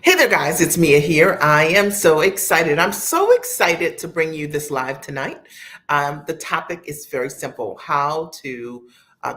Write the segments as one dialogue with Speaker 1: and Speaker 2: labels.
Speaker 1: Hey there, guys. It's Mia here. I am so excited. I'm so excited to bring you this live tonight. The topic is very simple: how to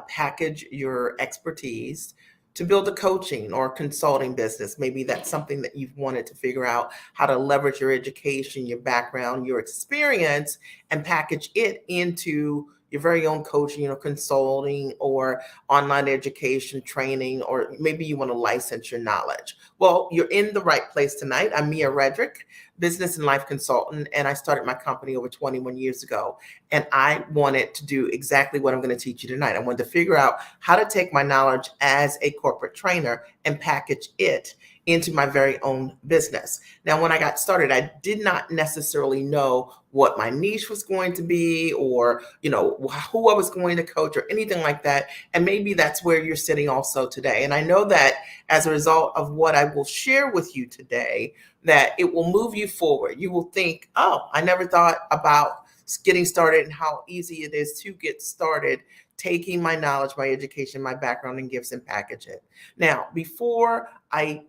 Speaker 1: package your expertise to build a coaching or consulting business. Maybe that's something that you've wanted to figure out how to leverage your education, your background, your experience, and package it into your very own coaching or consulting or online education training, or maybe you want to license your knowledge. Well, you're in the right place tonight. I'm Mia Redrick, business and life consultant, and I started my company over 21 years ago. And I wanted to do exactly what I'm going to teach you tonight. I wanted to figure out how to take my knowledge as a corporate trainer and package it into my very own business. Now, when I got started, I did not necessarily know what my niche was going to be, or who I was going to coach, or anything like that. And maybe that's where you're sitting also today. And I know that as a result of what I will share with you today, that it will move you forward. You will think, oh, I never thought about getting started and how easy it is to get started taking my knowledge, my education, my background, and gifts and package it. Now, before I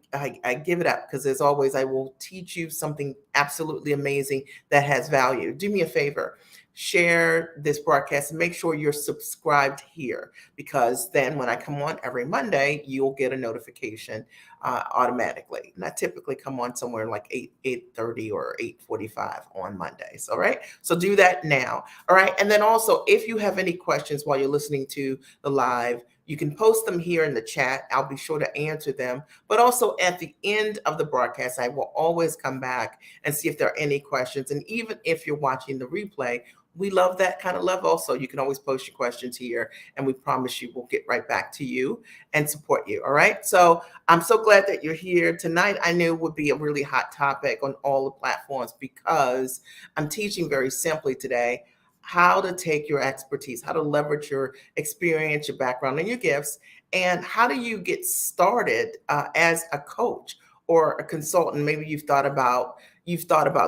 Speaker 1: give it up, because as always, I will teach you something absolutely amazing that has value. Do me a favor, share this broadcast and make sure you're subscribed here, because then when I come on every Monday, you'll get a notification automatically. And I typically come on somewhere like 8:30 or 8:45 on Mondays. All right. So do that now. All right. And then also, if you have any questions while you're listening to the live, you can post them here in the chat. I'll be sure to answer them. But also at the end of the broadcast, I will always come back and see if there are any questions. And even if you're watching the replay, we love that kind of love also. You can always post your questions here, and we promise you we'll get right back to you and support you. All right. So I'm so glad that you're here tonight. I knew it would be a really hot topic on all the platforms, because I'm teaching very simply today how to take your expertise, how to leverage your experience, your background, and your gifts, and how do you get started as a coach or a consultant. Maybe you've thought about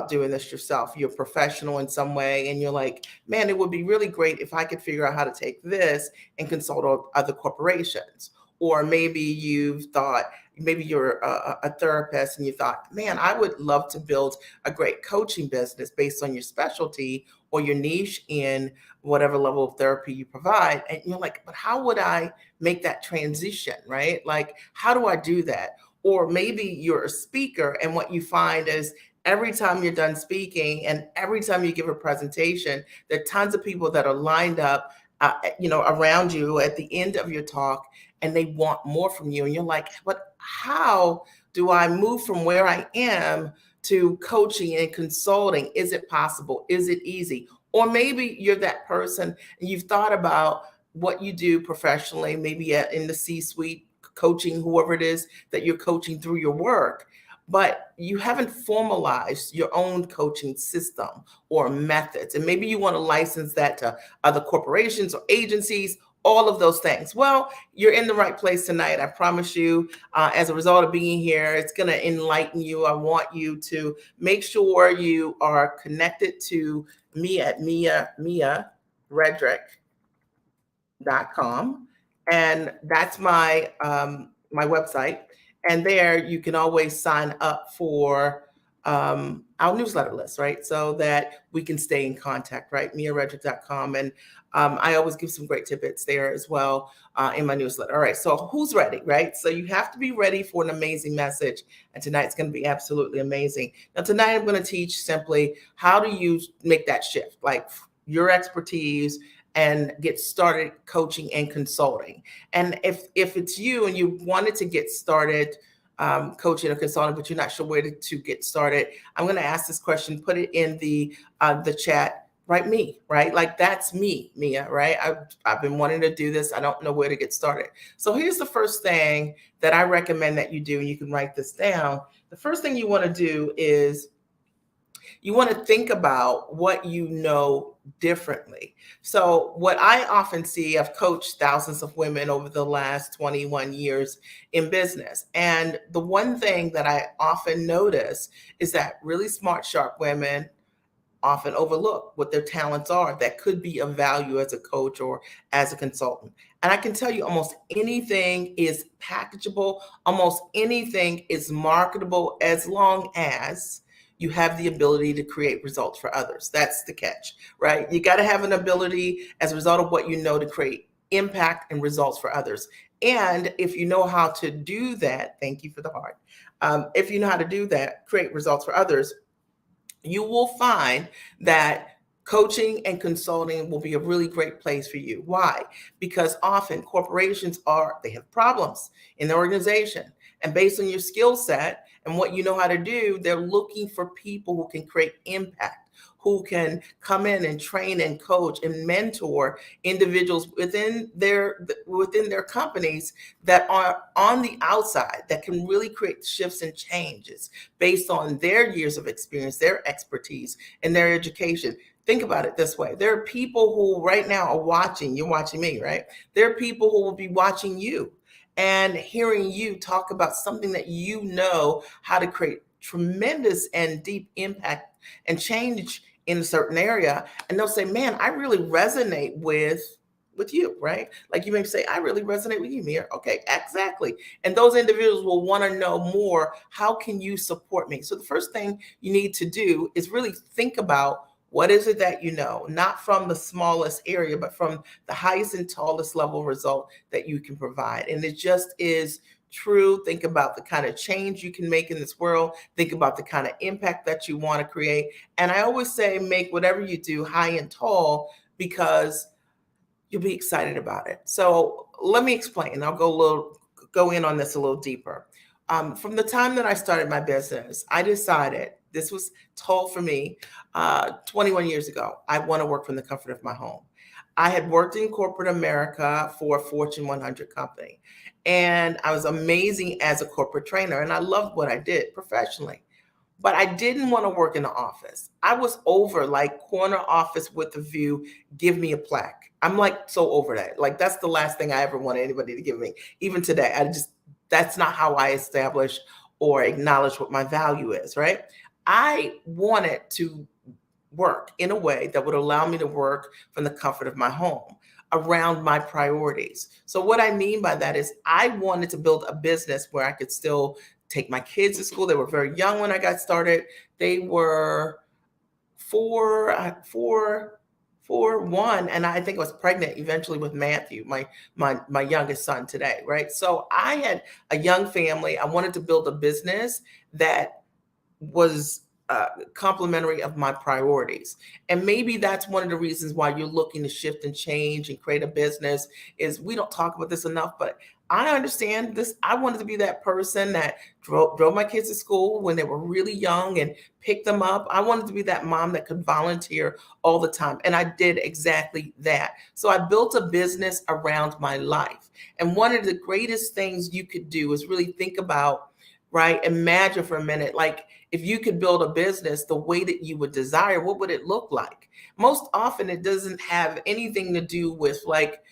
Speaker 1: doing this yourself. You're a professional in some way, and you're like, man, it would be really great if I could figure out how to take this and consult other corporations. Or maybe maybe you're a therapist and you thought, man, I would love to build a great coaching business based on your specialty or your niche in whatever level of therapy you provide. And you're like, but how would I make that transition, right? Like, how do I do that? Or maybe you're a speaker, and what you find is every time you're done speaking and every time you give a presentation, there are tons of people that are lined up, around you at the end of your talk, and they want more from you. And you're like, but how do I move from where I am to coaching and consulting? Is it possible? Is it easy? Or maybe you're that person and you've thought about what you do professionally, maybe in the C suite, coaching whoever it is that you're coaching through your work, but you haven't formalized your own coaching system or methods. And maybe you want to license that to other corporations or agencies, all of those things. Well, you're in the right place tonight. I promise you, as a result of being here, it's going to enlighten you. I want you to make sure you are connected to me at miaredrick.com. And that's my website. And there you can always sign up for our newsletter list, right? So that we can stay in contact, right? miaredrick.com. And I always give some great tidbits there as well in my newsletter. All right. So who's ready, right? So you have to be ready for an amazing message. And tonight's going to be absolutely amazing. Now, tonight I'm going to teach simply how do you make that shift, like your expertise, and get started coaching and consulting. And if it's you and you wanted to get started coaching or consulting, but you're not sure where to get started, I'm going to ask this question. Put it in the chat. Write me, right? Like, that's me, Mia, right? I've been wanting to do this. I don't know where to get started. So here's the first thing that I recommend that you do, and you can write this down. The first thing you want to do is you want to think about what you know differently. So, what I often see, I've coached thousands of women over the last 21 years in business. And the one thing that I often notice is that really smart, sharp women often overlook what their talents are that could be of value as a coach or as a consultant. And I can tell you almost anything is packageable, almost anything is marketable as long as you have the ability to create results for others. That's the catch, right? You got to have an ability as a result of what you know to create impact and results for others. And if you know how to do that, thank you for the heart. If you know how to do that, create results for others, you will find that coaching and consulting will be a really great place for you. Why? Because often corporations they have problems in their organization. And based on your skill set and what you know how to do, they're looking for people who can create impact, who can come in and train and coach and mentor individuals within their companies that are on the outside that can really create shifts and changes based on their years of experience, their expertise, and their education. Think about it this way. There are people who right now are watching, you're watching me, right? There are people who will be watching you and hearing you talk about something that you know how to create tremendous and deep impact and change in a certain area. And they'll say, man, I really resonate with you, right? Like you may say, I really resonate with you, Mia. Okay, exactly. And those individuals will want to know more. How can you support me? So the first thing you need to do is really think about what is it that you know, not from the smallest area, but from the highest and tallest level result that you can provide. And it just is true. Think about the kind of change you can make in this world. Think about the kind of impact that you want to create. And I always say, make whatever you do high and tall because you'll be excited about it. So let me explain. I'll go in on this a little deeper. From the time that I started my business, I decided this was told for me 21 years ago. I want to work from the comfort of my home. I had worked in corporate America for a Fortune 100 company, and I was amazing as a corporate trainer, and I loved what I did professionally. But I didn't want to work in the office. I was over like corner office with a view, give me a plaque. I'm like so over that. Like that's the last thing I ever wanted anybody to give me. Even today, that's not how I establish or acknowledge what my value is, right? I wanted to work in a way that would allow me to work from the comfort of my home around my priorities. So what I mean by that is I wanted to build a business where I could still take my kids to school. They were very young when I got started. They were one, and I think I was pregnant eventually with Matthew, my youngest son today, right? So I had a young family. I wanted to build a business that was complementary of my priorities. And maybe that's one of the reasons why you're looking to shift and change and create a business is we don't talk about this enough, but I understand this. I wanted to be that person that drove my kids to school when they were really young and picked them up. I wanted to be that mom that could volunteer all the time. And I did exactly that. So I built a business around my life. And one of the greatest things you could do is really think about, right? Imagine for a minute, like if you could build a business the way that you would desire, what would it look like? Most often, it doesn't have anything to do with like,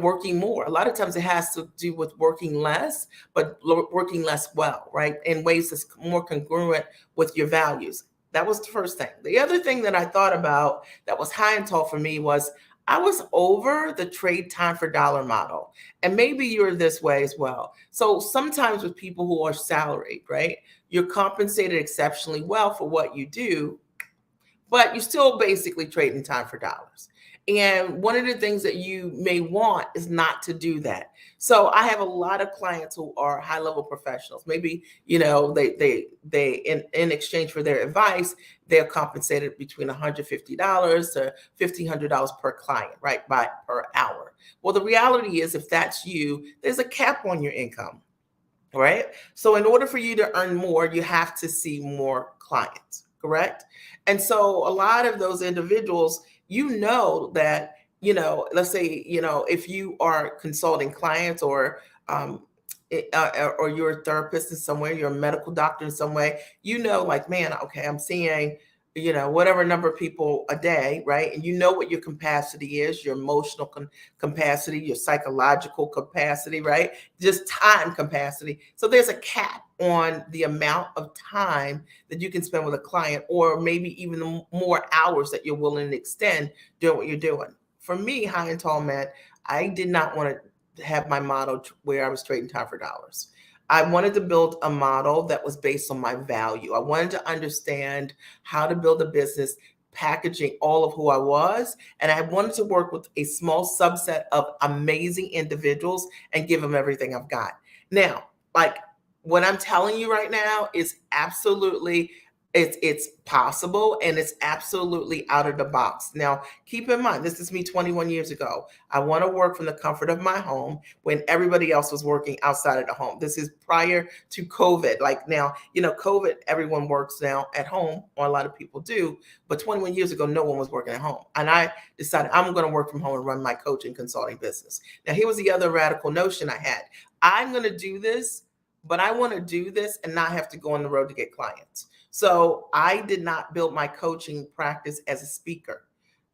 Speaker 1: working more. A lot of times it has to do with working less, but working less well, right? In ways that's more congruent with your values. That was the first thing. The other thing that I thought about that was high and tall for me was I was over the trade time for dollar model. And maybe you're this way as well. So sometimes with people who are salaried, right? You're compensated exceptionally well for what you do, but you're still basically trading time for dollars. And one of the things that you may want is not to do that. So I have a lot of clients who are high level professionals. Maybe, they in exchange for their advice, they're compensated between $150 to $1,500 per client, right? Per hour. Well, the reality is if that's you, there's a cap on your income, right? So in order for you to earn more, you have to see more clients, correct? And so a lot of those individuals, that, let's say, if you are consulting clients or you're a therapist in some way, you're a medical doctor in some way, like, man, okay, I'm seeing whatever number of people a day, right? And you know what your capacity is, your emotional capacity, your psychological capacity, right? Just time capacity. So there's a cap on the amount of time that you can spend with a client, or maybe even the more hours that you're willing to extend doing what you're doing. For me, High and Tall Man, I did not want to have my model where I was trading time for dollars. I wanted to build a model that was based on my value. I wanted to understand how to build a business packaging all of who I was. And I wanted to work with a small subset of amazing individuals and give them everything I've got. Now, like what I'm telling you right now is absolutely it's possible, and it's absolutely out of the box. Now, keep in mind, this is me 21 years ago. I want to work from the comfort of my home when everybody else was working outside of the home. This is prior to COVID. Like now, COVID, everyone works now at home, or a lot of people do. But 21 years ago, no one was working at home. And I decided I'm going to work from home and run my coaching consulting business. Now, here was the other radical notion I had. I'm going to do this, but I want to do this and not have to go on the road to get clients. So I did not build my coaching practice as a speaker.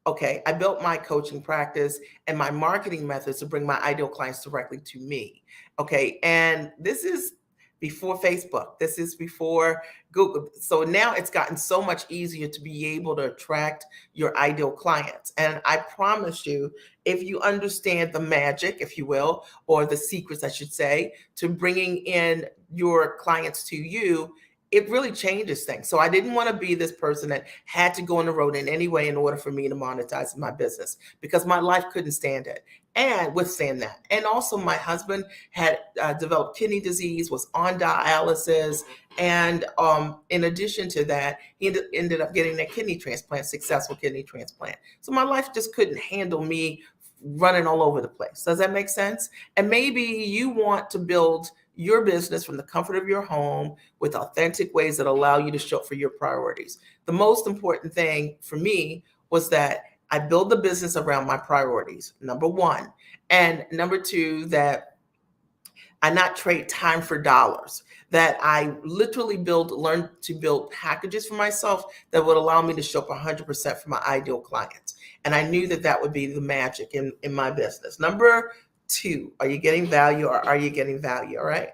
Speaker 1: Okay, I built my coaching practice and my marketing methods to bring my ideal clients directly to me. Okay, and this is before Facebook. This is before Google. So now it's gotten so much easier to be able to attract your ideal clients. And I promise you, if you understand the magic, if you will, or the secrets, I should say, to bringing in your clients to you, it really changes things. So I didn't want to be this person that had to go on the road in any way in order for me to monetize my business, because my life couldn't stand it and withstand that. And also my husband had developed kidney disease, was on dialysis. And in addition to that, he ended up getting a kidney transplant, successful kidney transplant. So my life just couldn't handle me running all over the place. Does that make sense? And maybe you want to build your business from the comfort of your home with authentic ways that allow you to show up for your priorities. The most important thing for me was that I build the business around my priorities, number one. And number two, that I not trade time for dollars, that I literally learn to build packages for myself that would allow me to show up 100% for my ideal clients. And I knew that that would be the magic in my business. Number two, are you getting value, or are you getting value? All right.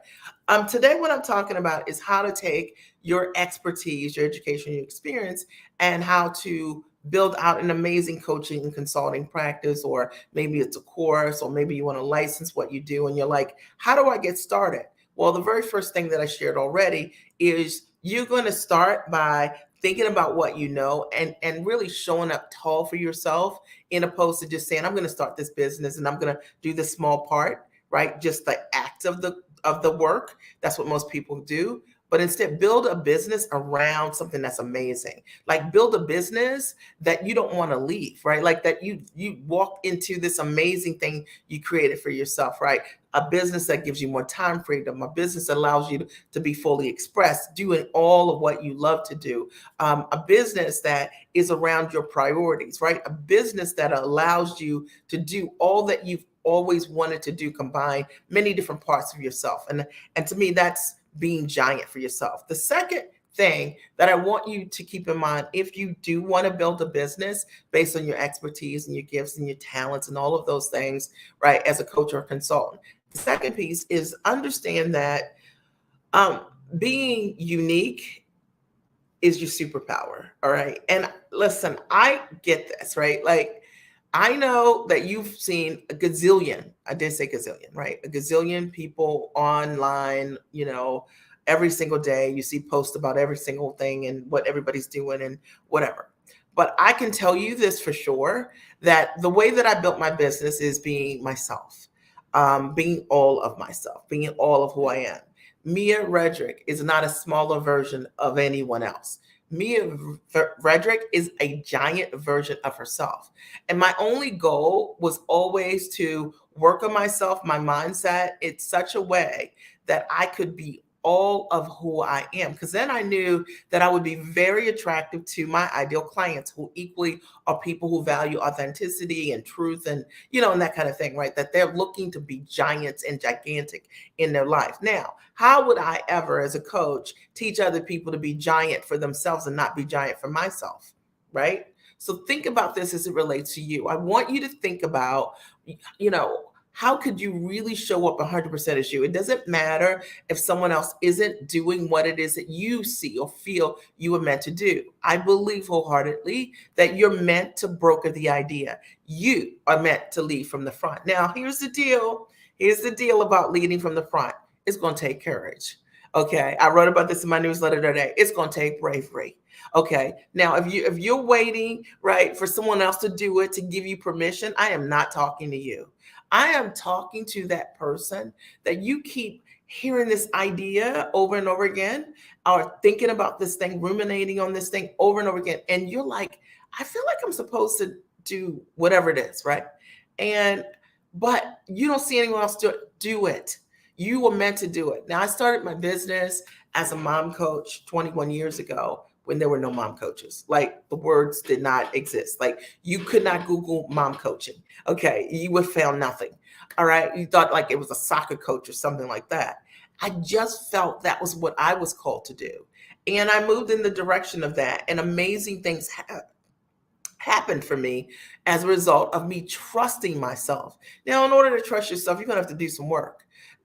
Speaker 1: Today, what I'm talking about is how to take your expertise, your education, your experience, and how to build out an amazing coaching and consulting practice, or maybe it's a course, or maybe you want to license what you do and you're like, how do I get started? Well, the very first thing that I shared already is you're going to start by thinking about what you know, and really showing up tall for yourself, in opposed to just saying, I'm going to start this business and I'm going to do the small part, right? Just the act of the work. That's what most people do. But instead, build a business around something that's amazing. Like build a business that you don't want to leave, right? Like that you walk into this amazing thing you created for yourself, right? A business that gives you more time freedom, a business that allows you to be fully expressed, doing all of what you love to do, a business that is around your priorities, right? A business that allows you to do all that you've always wanted to do, combine many different parts of yourself. And to me, that's being giant for yourself. The second thing that I want you to keep in mind, if you do want to build a business based on your expertise and your gifts and your talents and all of those things, right, as a coach or a consultant, the second piece is understand that being unique is your superpower. All right. And listen, I get this, right? Like, I know that you've seen a gazillion, I did say gazillion, right? A gazillion people online, every single day. You see posts about every single thing and what everybody's doing and whatever. But I can tell you this for sure, that the way that I built my business is being myself, being all of myself, being all of who I am. Mia Redrick is not a smaller version of anyone else. Mia Redrick is a giant version of herself. And my only goal was always to work on myself, my mindset, in such a way that I could be all of who I am. Because then I knew that I would be very attractive to my ideal clients who equally are people who value authenticity and truth and, and that kind of thing, right? That they're looking to be giants and gigantic in their life. Now, how would I ever, as a coach, teach other people to be giant for themselves and not be giant for myself, right? So think about this as it relates to you. I want you to think about, how could you really show up 100% as you? It doesn't matter if someone else isn't doing what it is that you see or feel you were meant to do. I believe wholeheartedly that you're meant to broker the idea. You are meant to lead from the front. Now, here's the deal. Here's the deal about leading from the front. It's going to take courage. Okay, I wrote about this in my newsletter today. It's going to take bravery. Okay, now if you're waiting, right, for someone else to do it to give you permission, I am not talking to you. I am talking to that person that you keep hearing this idea over and over again, or thinking about this thing, ruminating on this thing over and over again, and you're like, I feel like I'm supposed to do whatever it is, right? But you don't see anyone else do it. You were meant to do it. Now, I started my business as a mom coach 21 years ago when there were no mom coaches. Like, the words did not exist. Like, you could not Google mom coaching. Okay, you would found nothing. All right, you thought like it was a soccer coach or something like that. I just felt that was what I was called to do. And I moved in the direction of that, and amazing things happened for me as a result of me trusting myself. Now, in order to trust yourself, you're going to have to do some work.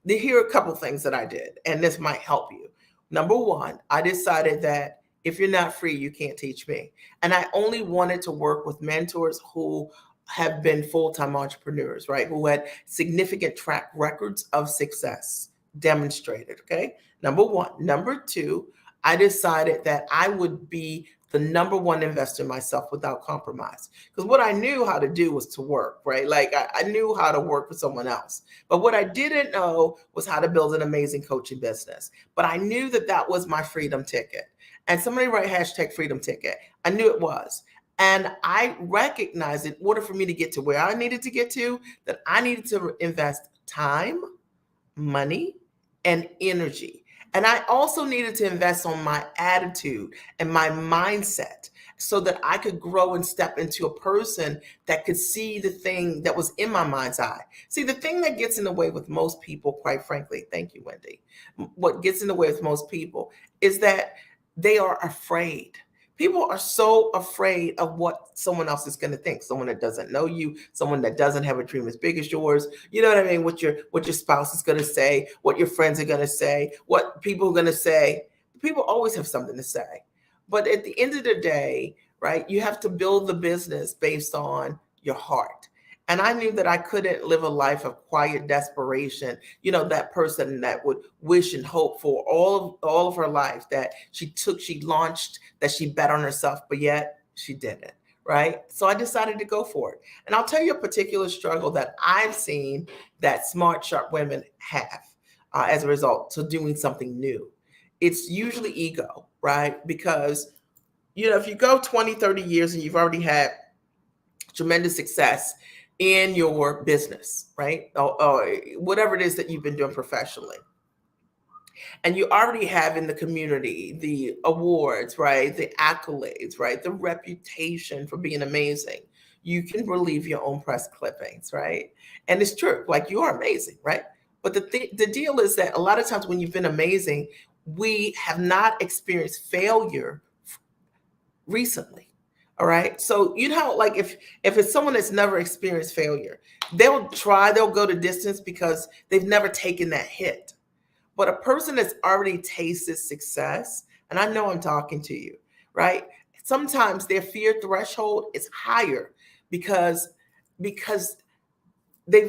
Speaker 1: Here are a couple things that I did, and this might help you. Number one, I decided that if you're not free, you can't teach me. And I only wanted to work with mentors who have been full-time entrepreneurs, right? Who had significant track records of success demonstrated. Okay. Number one. Number two, I decided that I would be the number one investor in myself without compromise. Because what I knew how to do was to work, right? Like I knew how to work for someone else. But what I didn't know was how to build an amazing coaching business. But I knew that that was my freedom ticket. And somebody write hashtag freedom ticket. I knew it was. And I recognized in order for me to get to where I needed to get to, that I needed to invest time, money, and energy. And I also needed to invest on my attitude and my mindset so that I could grow and step into a person that could see the thing that was in my mind's eye. See, the thing that gets in the way with most people, quite frankly, thank you, Wendy, what gets in the way with most people is that they are afraid. People are so afraid of what someone else is going to think. Someone that doesn't know you, someone that doesn't have a dream as big as yours. You know what I mean? What your spouse is going to say, what your friends are going to say, what people are going to say. People always have something to say. But at the end of the day, right, you have to build the business based on your heart. And I knew that I couldn't live a life of quiet desperation. That person that would wish and hope for all of her life, that she launched, that she bet on herself, but yet she didn't, right? So I decided to go for it. And I'll tell you a particular struggle that I've seen that smart, sharp women have as a result to doing something new. It's usually ego, right? Because, if you go 20, 30 years and you've already had tremendous success in your business, right? Or whatever it is that you've been doing professionally. And you already have in the community the awards, right? The accolades, right? The reputation for being amazing. You can relieve your own press clippings, right? And it's true, like you are amazing, right? But the deal is that a lot of times when you've been amazing, we have not experienced failure recently. All right. So like if it's someone that's never experienced failure, they'll go to distance because they've never taken that hit. But a person that's already tasted success, and I know I'm talking to you, right? Sometimes their fear threshold is higher because they're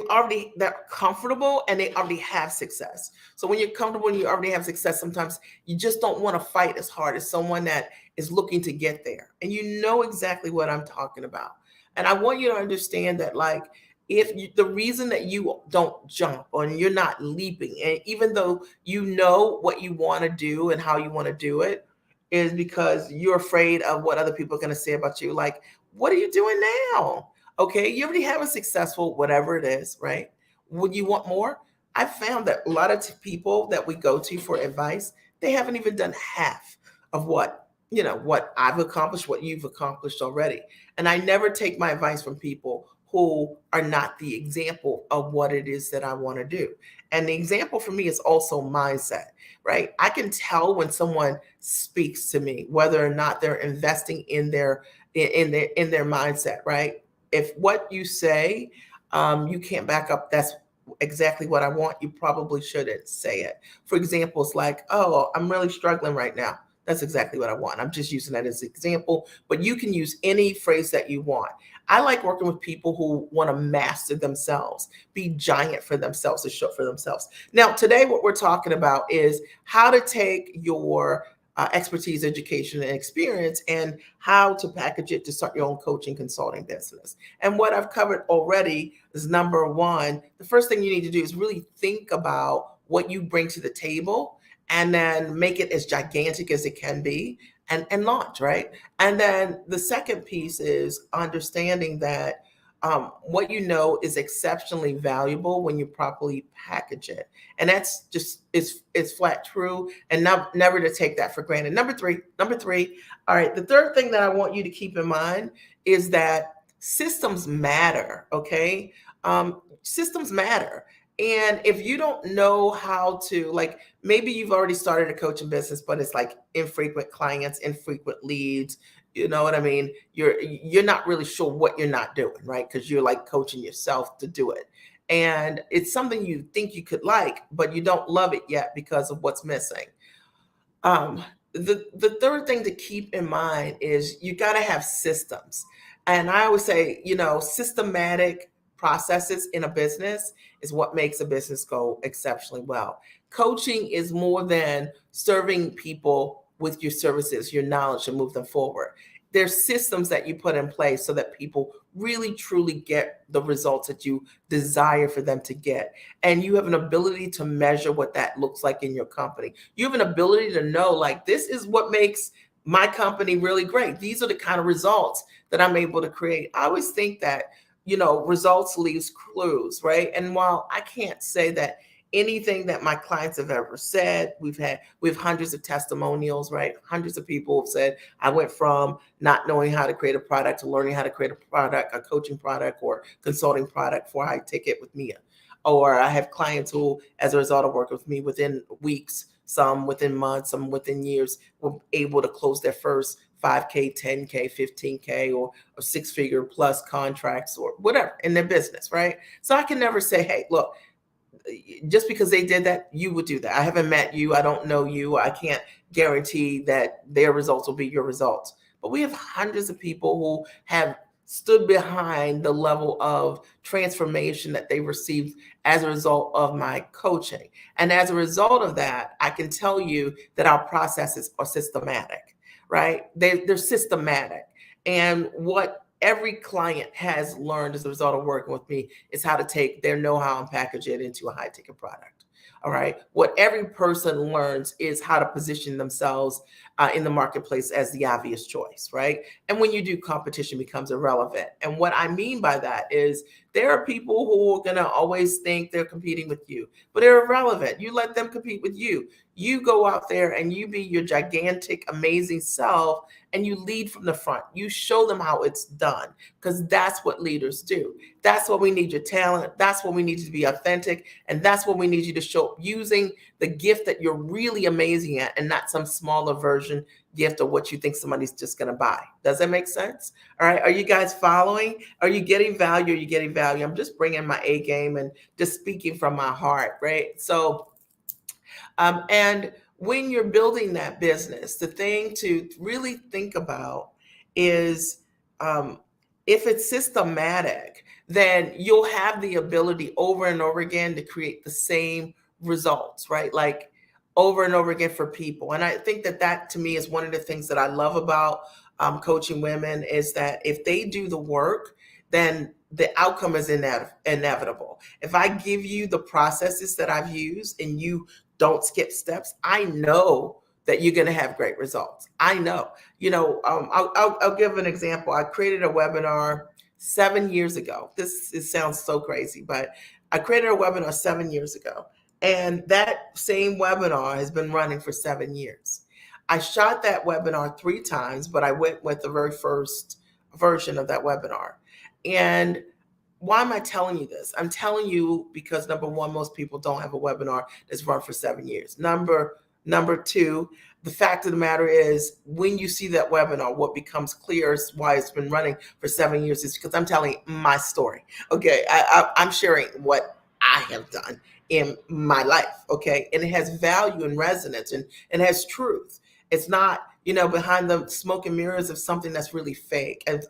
Speaker 1: comfortable and they already have success. So when you're comfortable and you already have success, sometimes you just don't want to fight as hard as someone that is looking to get there. And you know exactly what I'm talking about. And I want you to understand that, like, the reason that you don't jump or you're not leaping, and even though you know what you want to do and how you want to do it, is because you're afraid of what other people are going to say about you. Like, what are you doing now? Okay, you already have a successful whatever it is, right? Would you want more? I've found that a lot of people that we go to for advice, they haven't even done half of what I've accomplished, what you've accomplished already. And I never take my advice from people who are not the example of what it is that I want to do. And the example for me is also mindset, right? I can tell when someone speaks to me whether or not they're investing in their mindset, right? If what you say you can't back up, that's exactly what I want, you probably shouldn't say it. For example, it's like, oh, I'm really struggling right now. That's exactly what I want. I'm just using that as an example, but you can use any phrase that you want. I like working with people who want to master themselves, be giant for themselves, to show up for themselves. Now, today, what we're talking about is how to take your expertise, education, and experience and how to package it to start your own coaching consulting business. And what I've covered already is number one, the first thing you need to do is really think about what you bring to the table and then make it as gigantic as it can be and launch, right? And then the second piece is understanding that what you know is exceptionally valuable when you properly package it. And that's just it's flat true and never to take that for granted. Number three, all right, the third thing that I want you to keep in mind is that systems matter, okay? Systems matter. And if you don't know how to, like, maybe you've already started a coaching business, but it's like infrequent clients, infrequent leads. You know what I mean? You're not really sure what you're not doing, right? Because you're like coaching yourself to do it. And it's something you think you could like, but you don't love it yet because of what's missing. Um, the third thing to keep in mind is you got to have systems. And I always say, systematic processes in a business is what makes a business go exceptionally well. Coaching is more than serving people with your services, your knowledge to move them forward. There's systems that you put in place so that people really truly get the results that you desire for them to get. And you have an ability to measure what that looks like in your company. You have an ability to know, like, this is what makes my company really great. These are the kind of results that I'm able to create. I always think that, results leaves clues, right? And while I can't say that anything that my clients have ever said, we have hundreds of testimonials, right? Hundreds of people have said, I went from not knowing how to create a product to learning how to create a product, a coaching product or consulting product for high ticket with Mia. Or I have clients who, as a result of working with me within weeks, some within months, some within years, were able to close their first 5K, 10K, 15K, or six-figure plus contracts or whatever in their business, right? So I can never say, hey, look, just because they did that, you would do that. I haven't met you. I don't know you. I can't guarantee that their results will be your results. But we have hundreds of people who have stood behind the level of transformation that they received as a result of my coaching. And as a result of that, I can tell you that our processes are systematic, right? They're systematic. And what every client has learned as a result of working with me is how to take their know-how and package it into a high ticket product. All right. What every person learns is how to position themselves in the marketplace as the obvious choice, right? And when you do, competition becomes irrelevant. And what I mean by that is there are people who are going to always think they're competing with you, but they're irrelevant. You let them compete with you. You go out there and you be your gigantic, amazing self and you lead from the front. You show them how it's done because that's what leaders do. That's what we need your talent. That's what we need you to be authentic. And that's what we need you to show up using the gift that you're really amazing at and not some smaller version gift of what you think somebody's just going to buy. Does that make sense? All right. Are you guys following? Are you getting value? Are you getting value? I'm just bringing my A game and just speaking from my heart, right? So, and when you're building that business, the thing to really think about is um, if it's systematic, then you'll have the ability over and over again to create the same results, right? Like over and over again for people. And I think that to me is one of the things that I love about coaching women is that if they do the work, then the outcome is inevitable. If I give you the processes that I've used and you don't skip steps, I know that you're going to have great results. I know. I'll give an example. I created a webinar 7 years ago. It sounds so crazy, but I created a webinar 7 years ago, and that same webinar has been running for 7 years. I shot that webinar 3 times, but I went with the very first version of that webinar. And why am I telling you this? I'm telling you because number one, most people don't have a webinar that's run for 7 years. Number two, the fact of the matter is when you see that webinar, what becomes clear is why it's been running for 7 years is because I'm telling my story. Okay. I'm sharing what I have done in my life. Okay. And it has value and resonance and has truth. It's not, behind the smoke and mirrors of something that's really fake. And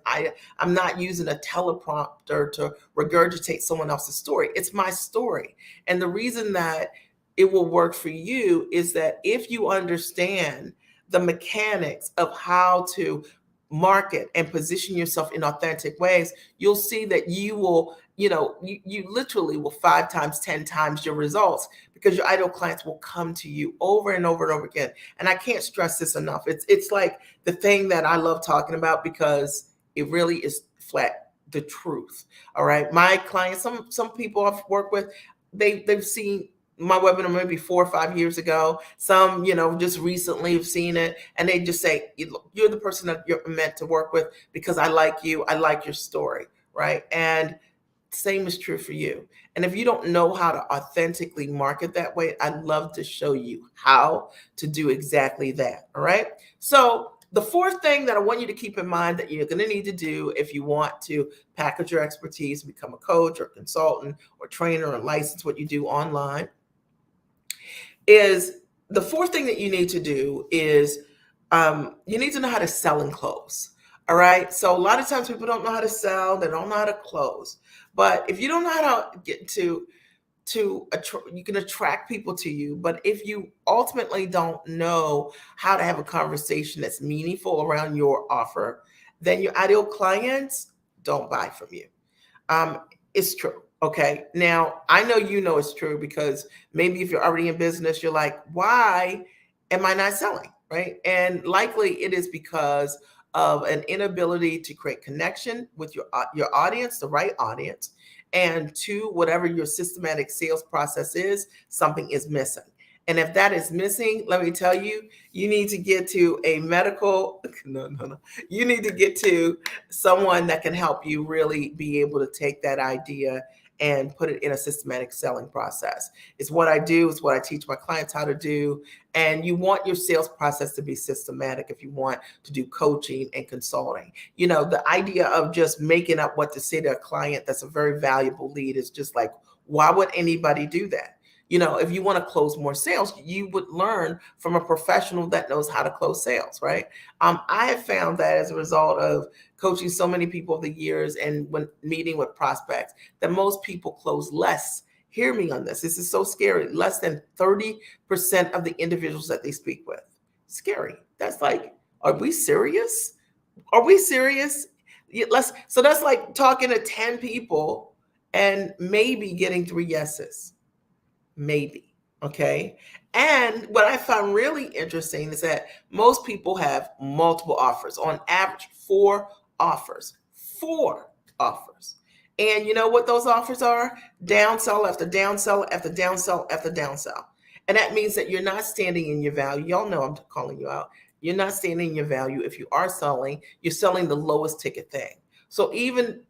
Speaker 1: I'm not using a teleprompter to regurgitate someone else's story. It's my story. And the reason that it will work for you is that if you understand the mechanics of how to market and position yourself in authentic ways, you'll see that you will, you literally will 5 times, 10 times your results because your ideal clients will come to you over and over and over again. And I can't stress this enough. It's like the thing that I love talking about because it really is flat the truth. All right. My clients, some people I've worked with, they've seen my webinar maybe 4 or 5 years ago. Some, just recently have seen it, and they just say, you're the person that you're meant to work with because I like you. I like your story, right? And same is true for you. And if you don't know how to authentically market that way, I'd love to show you how to do exactly that. All right. So the fourth thing that I want you to keep in mind that you're going to need to do if you want to package your expertise, become a coach or consultant or trainer or license what you do online, is the fourth thing that you need to do is you need to know how to sell and close. All right. So a lot of times people don't know how to sell, they don't know how to close. But if you don't know how to get to you can attract people to you, but if you ultimately don't know how to have a conversation that's meaningful around your offer, then your ideal clients don't buy from you. It's true. Okay. Now, I know it's true because maybe if you're already in business, you're like, why am I not selling? Right. And likely it is because of an inability to create connection with your audience, the right audience. And two, whatever your systematic sales process is, something is missing. And if that is missing, let me tell you, you need to get to a medical, no. You need to get to someone that can help you really be able to take that idea and put it in a systematic selling process. It's what I do, it's what I teach my clients how to do. And you want your sales process to be systematic if you want to do coaching and consulting. The idea of just making up what to say to a client that's a very valuable lead is just like, why would anybody do that? If you want to close more sales, you would learn from a professional that knows how to close sales, right? I have found that as a result of coaching so many people over the years and when meeting with prospects, that most people close less. Hear me on this. This is so scary. Less than 30% of the individuals that they speak with. Scary. That's like, are we serious? Are we serious? So that's like talking to 10 people and maybe getting 3 yeses. Maybe. Okay. And what I found really interesting is that most people have multiple offers, on average, 4 offers. 4 offers. And you know what those offers are? Downsell after downsell after downsell after downsell. And that means that you're not standing in your value. Y'all know I'm calling you out. You're not standing in your value. If you are selling, you're selling the lowest ticket thing. So even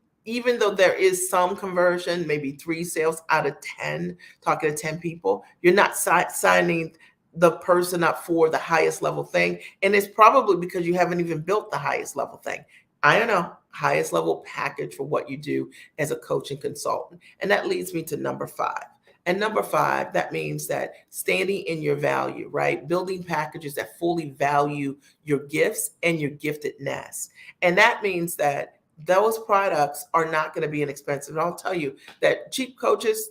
Speaker 1: though there is some conversion, maybe 3 sales out of 10, talking to 10 people, you're not signing the person up for the highest level thing. And it's probably because you haven't even built the highest level thing. I don't know, highest level package for what you do as a coach and consultant. And that leads me to number 5. And number 5, that means that standing in your value, right? Building packages that fully value your gifts and your giftedness. And that means that those products are not going to be inexpensive. And I'll tell you that cheap coaches,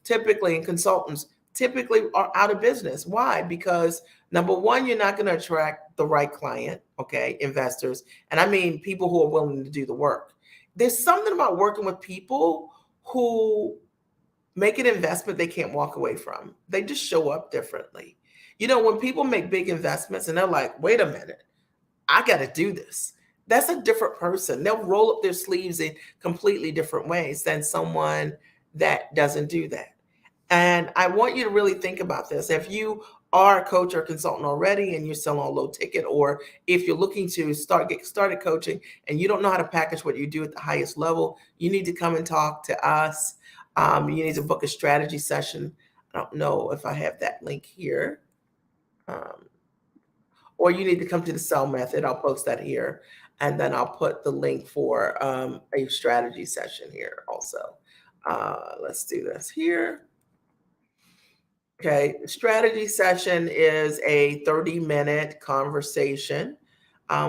Speaker 1: typically, and consultants typically are out of business. Why? Because number one, you're not going to attract the right client, okay, investors. And I mean people who are willing to do the work. There's something about working with people who make an investment they can't walk away from. They just show up differently. When people make big investments and they're like, wait a minute, I got to do this. That's a different person. They'll roll up their sleeves in completely different ways than someone that doesn't do that. And I want you to really think about this. If you are a coach or consultant already and you're selling a low ticket, or if you're looking to get started coaching and you don't know how to package what you do at the highest level, you need to come and talk to us. You need to book a strategy session. I don't know if I have that link here. Um, or you need to come to the Sell Method. I'll post that here. And then I'll put the link for a strategy session here also. Let's do this here. Okay, strategy session is a 30-minute conversation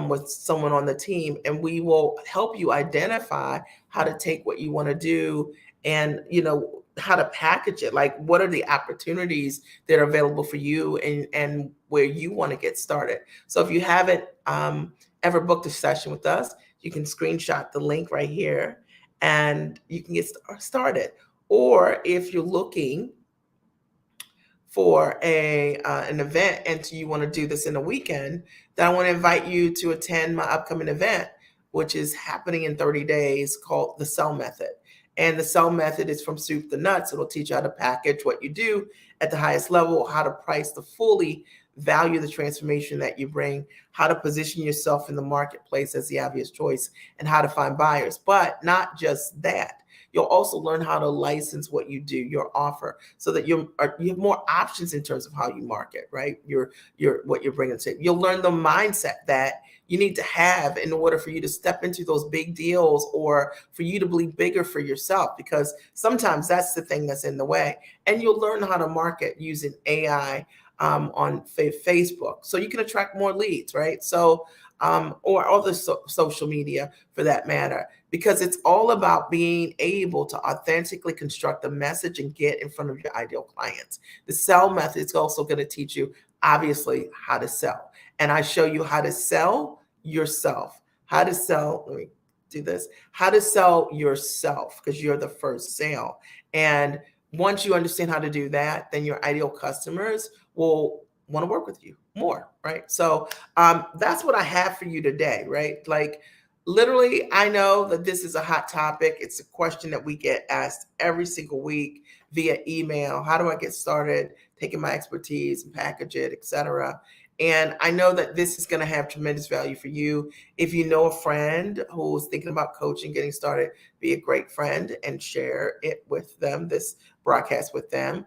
Speaker 1: with someone on the team, and we will help you identify how to take what you want to do and how to package it. Like, what are the opportunities that are available for you and where you want to get started. So if you haven't ever booked a session with us, you can screenshot the link right here, and you can get started. Or if you're looking for an event and you want to do this in a weekend, then I want to invite you to attend my upcoming event, which is happening in 30 days, called the Sell Method. And the Sell Method is from soup to nuts. It'll teach you how to package what you do at the highest level, how to price to fully value the transformation that you bring, how to position yourself in the marketplace as the obvious choice, and how to find buyers. But not just that. You'll also learn how to license what you do, your offer, so that you have more options in terms of how you market, right? What you're bringing to. You'll learn the mindset that you need to have in order for you to step into those big deals, or for you to believe bigger for yourself, because sometimes that's the thing that's in the way. And you'll learn how to market using AI on Facebook, so you can attract more leads, right? So, or other social media for that matter, because it's all about being able to authentically construct a message and get in front of your ideal clients. The Sell Method is also going to teach you, obviously, how to sell. And I show you how to sell yourself, how to sell. Let me do this. How to sell yourself, because you're the first sale. And once you understand how to do that, then your ideal customers will want to work with you more, right? So that's what I have for you today, right? Like, literally, I know that this is a hot topic. It's a question that we get asked every single week via email. How do I get started taking my expertise and package it, etc.? And I know that this is going to have tremendous value for you. If you know a friend who's thinking about coaching, getting started, be a great friend and share it with them, this broadcast with them.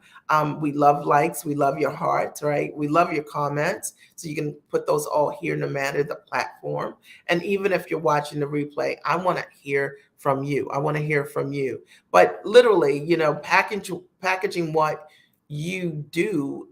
Speaker 1: We love likes. We love your hearts, right? We love your comments. So you can put those all here, no matter the platform. And even if you're watching the replay, I want to hear from you. I want to hear from you. But literally, packaging what you do,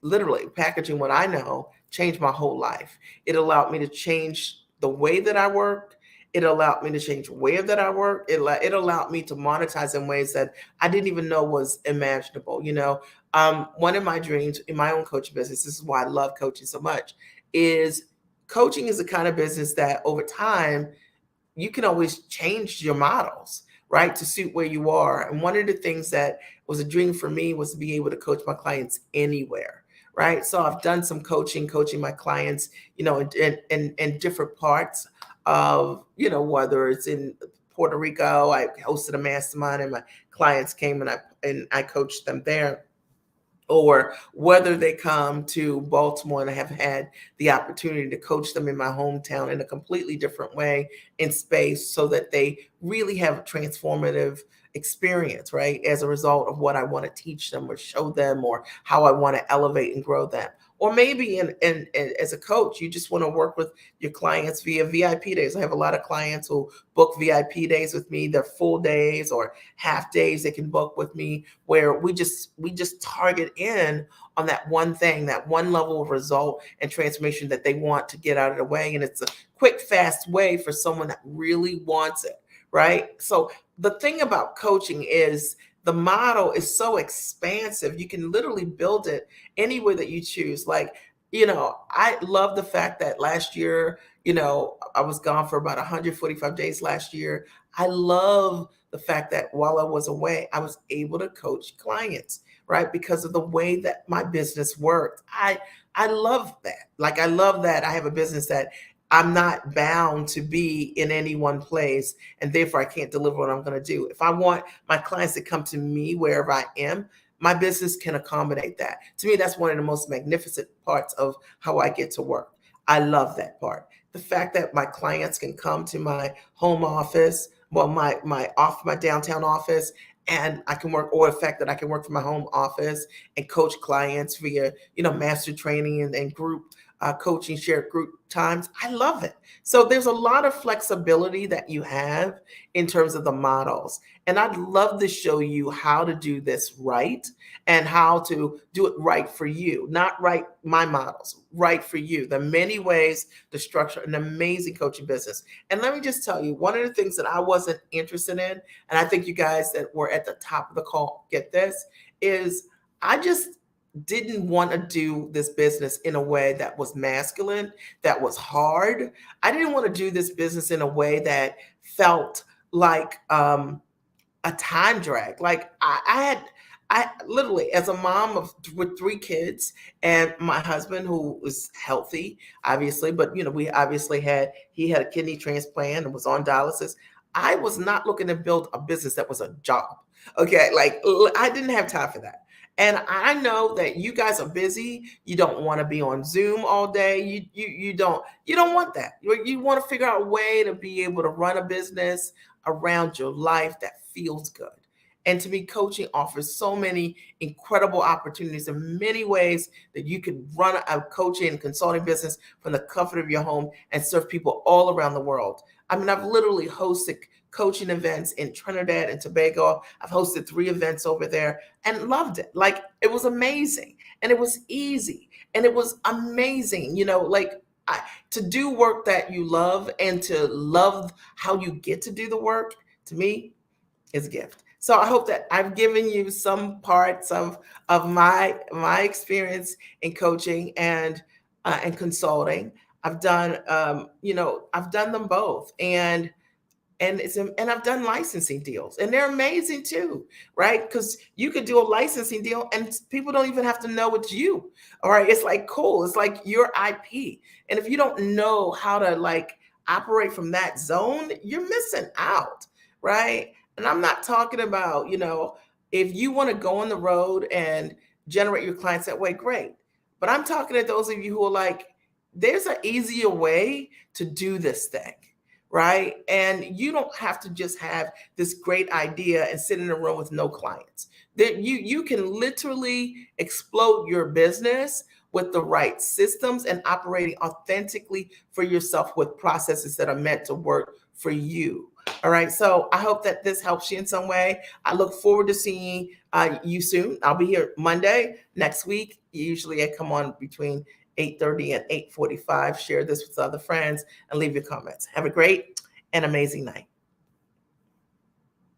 Speaker 1: literally packaging what I know, changed my whole life. It allowed me to change the way that I worked. It allowed me to change where that I work. It allowed me to monetize in ways that I didn't even know was imaginable. One of my dreams in my own coaching business, this is why I love coaching so much, is coaching is the kind of business that over time you can always change your models, right, to suit where you are. And one of the things that was a dream for me was to be able to coach my clients anywhere, right? So I've done some coaching my clients, in different parts of, whether it's in Puerto Rico. I hosted a mastermind and my clients came and I coached them there, or whether they come to Baltimore and I have had the opportunity to coach them in my hometown in a completely different way in space, so that they really have a transformative experience, right? As a result of what I want to teach them or show them, or how I want to elevate and grow them. Or maybe as a coach, you just want to work with your clients via VIP days. I have a lot of clients who book VIP days with me. They're full days or half days they can book with me, where we just target in on that one thing, that one level of result and transformation that they want to get out of the way. And it's a quick, fast way for someone that really wants it, right? So the thing about coaching is the model is so expansive. You can literally build it any way that you choose. Like, I love the fact that last year, I was gone for about 145 days last year. I love the fact that while I was away, I was able to coach clients, right? Because of the way that my business worked. I love that. Like, I love that I have a business that I'm not bound to be in any one place, and therefore I can't deliver what I'm going to do. If I want my clients to come to me wherever I am, my business can accommodate that. To me, that's one of the most magnificent parts of how I get to work. I love that part. The fact that my clients can come to my home office, well, my downtown office, and I can work, or the fact that I can work from my home office and coach clients via, master training and group coaching, shared group times. I love it. So there's a lot of flexibility that you have in terms of the models. And I'd love to show you how to do this right and how to do it right for you, not right my models, right for you. The many ways to structure an amazing coaching business. And let me just tell you, one of the things that I wasn't interested in, and I think you guys that were at the top of the call get this, is I just didn't want to do this business in a way that was masculine, that was hard. I didn't want to do this business in a way that felt like a time drag. Like I literally, as a mom of with three kids, and my husband who was healthy, obviously, but we obviously he had a kidney transplant and was on dialysis. I was not looking to build a business that was a job. Okay, like I didn't have time for that. And I know that you guys are busy. You don't want to be on Zoom all day. You don't want that. You want to figure out a way to be able to run a business around your life that feels good. And to me, coaching offers so many incredible opportunities in many ways that you can run a coaching and consulting business from the comfort of your home and serve people all around the world. I mean, I've literally hosted coaching events in Trinidad and Tobago. I've hosted 3 events over there and loved it. Like, it was amazing and it was easy and it was amazing. To do work that you love and to love how you get to do the work, to me, is a gift. So I hope that I've given you some parts of my experience in coaching and consulting. I've done them both, and I've done licensing deals, and they're amazing too, right? Because you could do a licensing deal and people don't even have to know it's you. All right, it's like cool. It's like your IP, and if you don't know how to like operate from that zone, you're missing out, right? And I'm not talking about, if you want to go on the road and generate your clients that way, great. But I'm talking to those of you who are like, there's an easier way to do this thing, right? And you don't have to just have this great idea and sit in a room with no clients. That you can literally explode your business with the right systems and operating authentically for yourself with processes that are meant to work for you. All right. So I hope that this helps you in some way. I look forward to seeing you soon. I'll be here Monday next week. Usually I come on between 8:30 and 8:45. Share this with other friends and leave your comments. Have a great and amazing night.